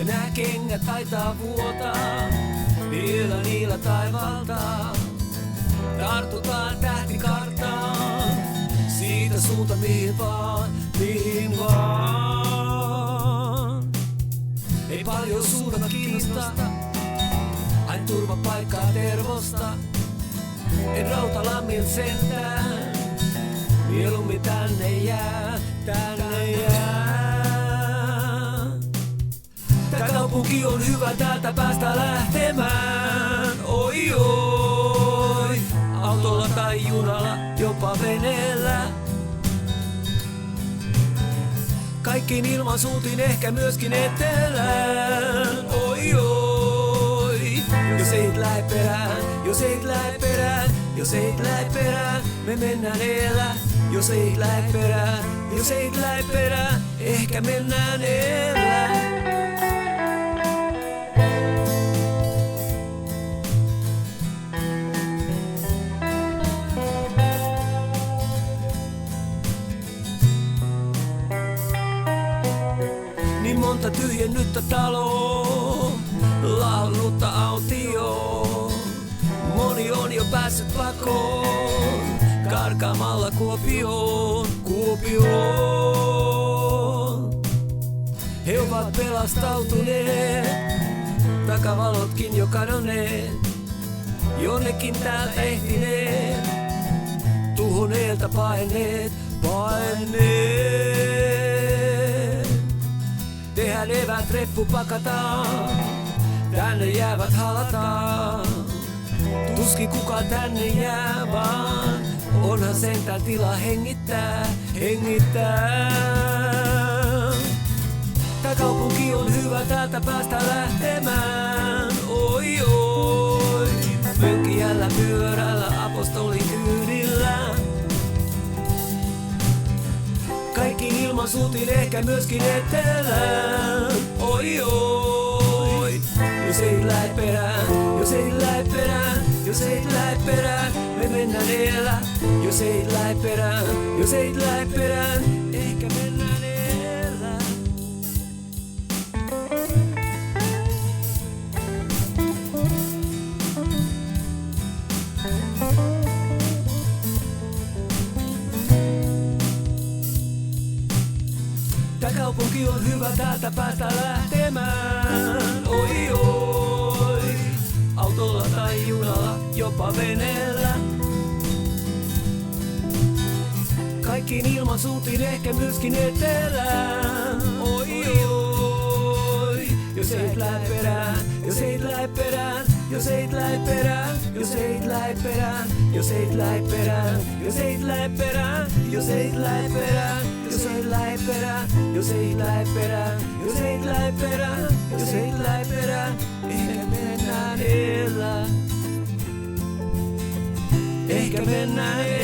ja nää kengät taitaa vuotaa. Vielä niillä taivalta tartutaan tähtikarttaan. Siitä suunta mihin vaan, mihin vaan. Ei paljon suurta kiinnosta, hain turvapaikkaa Tervosta. En Rautalammilta sentään, mieluummin tänne jää, tänne jää. Tää kaupunki on hyvä, täältä päästä lähtemään. Oi oi, autolla tai junalla, jopa veneellä. Kaikkiin ilmansuuntiin, ehkä myöskin etelään. Oi oi, jos ei lähe perään, jos ei lähe perään, jos ei lähe perään, me mennään elä. Jos ei lähe perään, jos ei lähe perään, ehkä mennään elä. Niin monta tyhjennyttä taloa, laulutta autioon. Moni on jo päässyt pakoon, karkaamalla Kuopioon, Kuopioon. He ovat pelastautuneet, takavalotkin jo kadonneet. Jonnekin täältä ehtineet, tuhoneelta paineet, paineet. Tehdään evät reppu pakataan, tänne jäävät halataan. Tuskin kukaan tänne jää vaan, onhan sentään tila hengittää, hengittää. Tää kaupunki on hyvä, täältä päästä lähtemään. Oi oi, mönkijällä pyörällä, apostolin kyydillä. Kaikki ilmansuuntiin, ehkä myöskin etelään. Oi oi, jos ei lähe perään, jos ei lähe perään, jos ei lähe perään, me mennään elä. Jos ei lähe perään, jos ei lähe perään, ehkä mennään elä. Tää kaupunki on hyvä, täältä päästä lähtemään. Oi oi, autolla tai junalla, jopa veneellä. Kaikkiin ilmansuuntiin, ehkä myöskin etelään. Oi oi, jos ei lähe perään, jos ei lähe perään, jos ei lähe perään, jos ei lähe perään, jos ei lähe perään, jos ei lähe perään, jos ei lähe perään, jos ei lähe perään, jos ei lähe perään, jos ei lähe perään, jos ei lähe perään, ehkä mennään elää. Ehkä mennään elää.